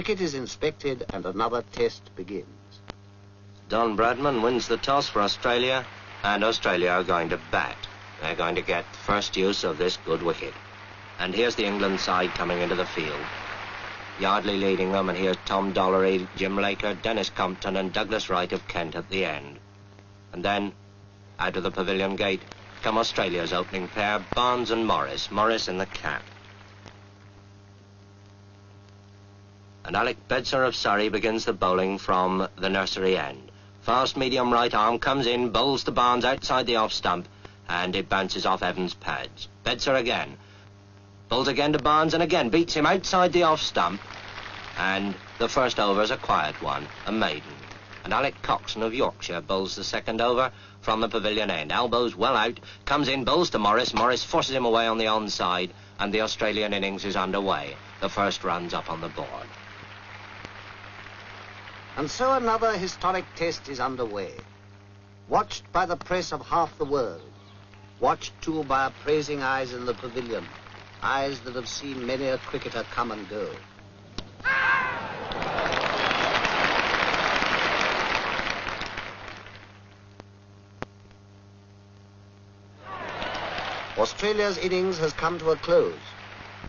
wicket is inspected and another test begins. Don Bradman wins the toss for Australia, and Australia are going to bat. They're going to get first use of this good wicket. And here's the England side coming into the field. Yardley leading them, and here's Tom Dollery, Jim Laker, Dennis Compton and Douglas Wright of Kent at the end. And then, out of the pavilion gate, come Australia's opening pair, Barnes and Morris. Morris in the cap. And Alec Bedser of Surrey begins the bowling from the nursery end. Fast medium right arm comes in, bowls to Barnes outside the off stump, and it bounces off Evans' pads. Bedser again. Bowls again to Barnes and again beats him outside the off stump. And the first over's a quiet one, a maiden. And Alec Coxon of Yorkshire bowls the second over from the pavilion end. Elbows well out, comes in, bowls to Morris. Morris forces him away on the onside, and the Australian innings is underway. The first run's up on the board. And so another historic test is underway. Watched by the press of half the world. Watched, too, by appraising eyes in the pavilion. Eyes that have seen many a cricketer come and go. Australia's innings has come to a close.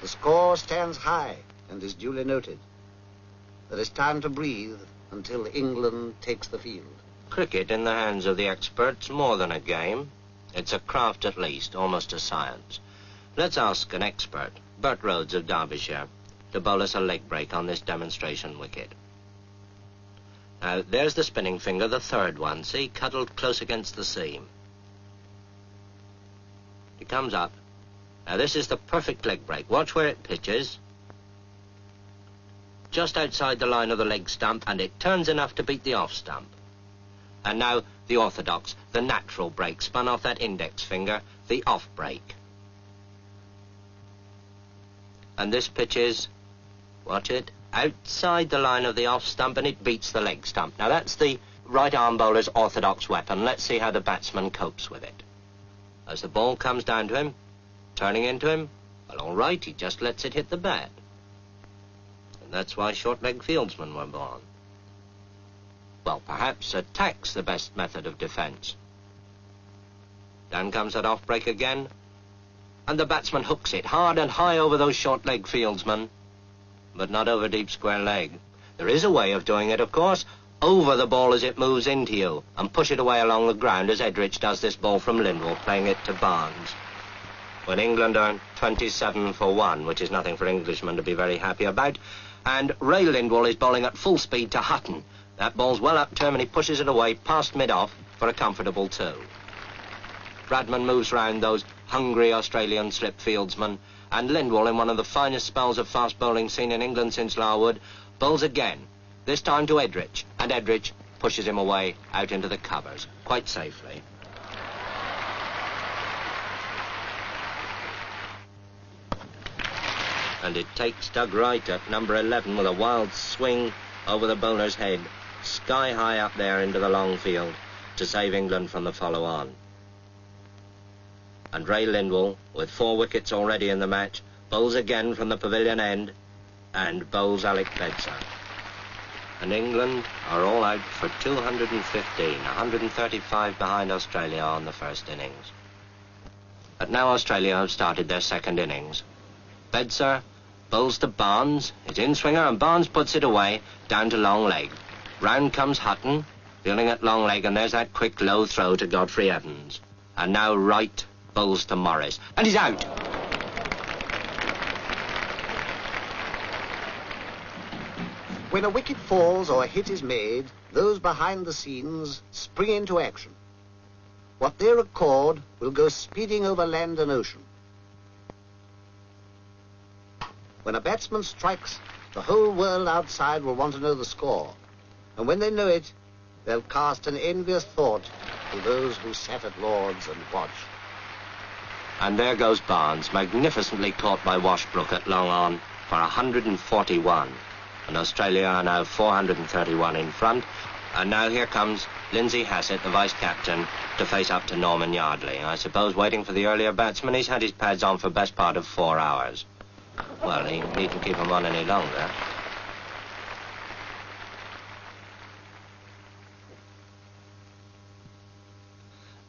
The score stands high and is duly noted. There is time to breathe until England takes the field. Cricket in the hands of the experts, more than a game. It's a craft at least, almost a science. Let's ask an expert, Bert Rhodes of Derbyshire, to bowl us a leg break on this demonstration wicket. Now, there's the spinning finger, the third one, see, cuddled close against the seam. It comes up. Now, this is the perfect leg break. Watch where it pitches. Just outside the line of the leg stump, and it turns enough to beat the off stump. And now the orthodox, the natural break, spun off that index finger, the off break. And this pitches, watch it, outside the line of the off stump, and it beats the leg stump. Now that's the right arm bowler's orthodox weapon. Let's see how the batsman copes with it. As the ball comes down to him, turning into him, well, all right, he just lets it hit the bat. That's why short-leg fieldsmen were born. Well, perhaps attack's the best method of defence. Down comes that off-break again, and the batsman hooks it hard and high over those short-leg fieldsmen, but not over deep square leg. There is a way of doing it, of course, over the ball as it moves into you, and push it away along the ground, as Edrich does this ball from Lindwall, playing it to Barnes. When England are 27 for 1, which is nothing for Englishmen to be very happy about, and Ray Lindwall is bowling at full speed to Hutton. That ball's well up to him, and he pushes it away past mid-off for a comfortable 2. Bradman moves round those hungry Australian slip fieldsmen, and Lindwall, in one of the finest spells of fast bowling seen in England since Larwood, bowls again, this time to Edrich, and Edrich pushes him away out into the covers, quite safely. And it takes Doug Wright at number 11 with a wild swing over the bowler's head, sky high up there into the long field, to save England from the follow-on. And Ray Lindwall, with 4 wickets already in the match, bowls again from the pavilion end, and bowls Alec Bedser. And England are all out for 215, 135 behind Australia on the first innings. But now Australia have started their second innings. Bedser bowls to Barnes, his in-swinger, and Barnes puts it away, down to long leg. Round comes Hutton, fielding at long leg, and there's that quick low throw to Godfrey Evans. And now Wright bowls to Morris, and he's out. When a wicket falls or a hit is made, those behind the scenes spring into action. What they record will go speeding over land and ocean. When a batsman strikes, the whole world outside will want to know the score. And when they know it, they'll cast an envious thought to those who sat at Lord's and watched. And there goes Barnes, magnificently caught by Washbrook at long on for 141. And Australia are now 431 in front. And now here comes Lindsay Hassett, the vice-captain, to face up to Norman Yardley. I suppose waiting for the earlier batsman, he's had his pads on for best part of 4 hours. Well, he needn't keep them on any longer.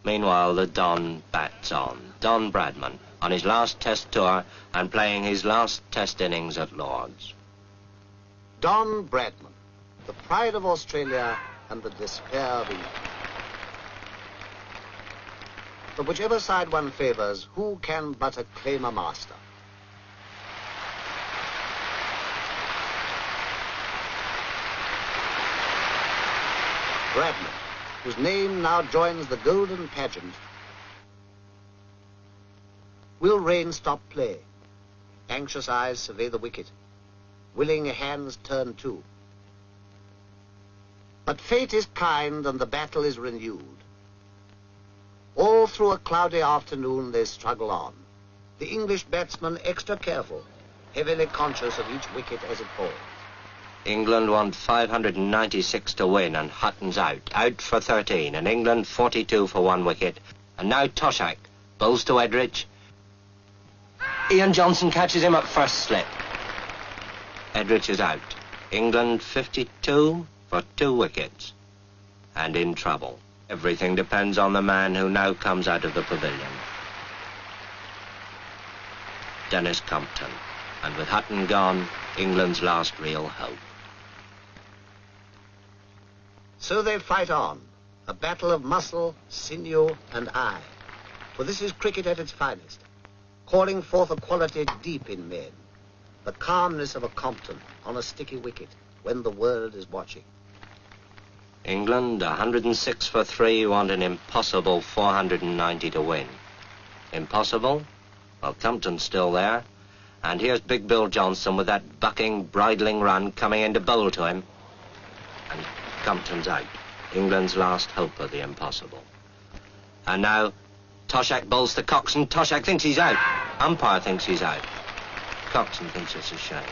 Meanwhile, the Don bats on. Don Bradman, on his last Test tour and playing his last Test innings at Lord's. Don Bradman, the pride of Australia and the despair of England. But whichever side one favours, who can but acclaim a master? Bradman, whose name now joins the golden pageant. Will rain stop play? Anxious eyes survey the wicket. Willing hands turn too. But fate is kind and the battle is renewed. All through a cloudy afternoon they struggle on. The English batsman extra careful, heavily conscious of each wicket as it falls. England want 596 to win, and Hutton's out for 13, and England 42 for 1 wicket. And now Toshack bowls to Edrich. Ian Johnson catches him at first slip. Edrich is out. England 52 for 2 wickets. And in trouble. Everything depends on the man who now comes out of the pavilion. Dennis Compton. And with Hutton gone, England's last real hope. So they fight on, a battle of muscle, sinew, and eye. For this is cricket at its finest, calling forth a quality deep in men, the calmness of a Compton on a sticky wicket when the world is watching. England, 106 for 3, want an impossible 490 to win. Impossible? Well, Compton's still there. And here's Big Bill Johnson with that bucking, bridling run coming in to bowl to him. And Compton's out. England's last hope of the impossible. And now, Toshack bowls to Coxon. Toshack thinks he's out. Umpire thinks he's out. Coxon thinks it's a shame.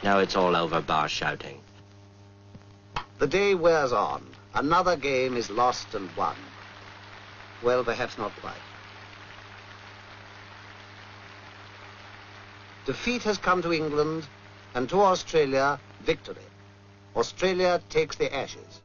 Now it's all over, bar shouting. The day wears on. Another game is lost and won. Well, perhaps not quite. Defeat has come to England, and to Australia, victory. Australia takes the Ashes.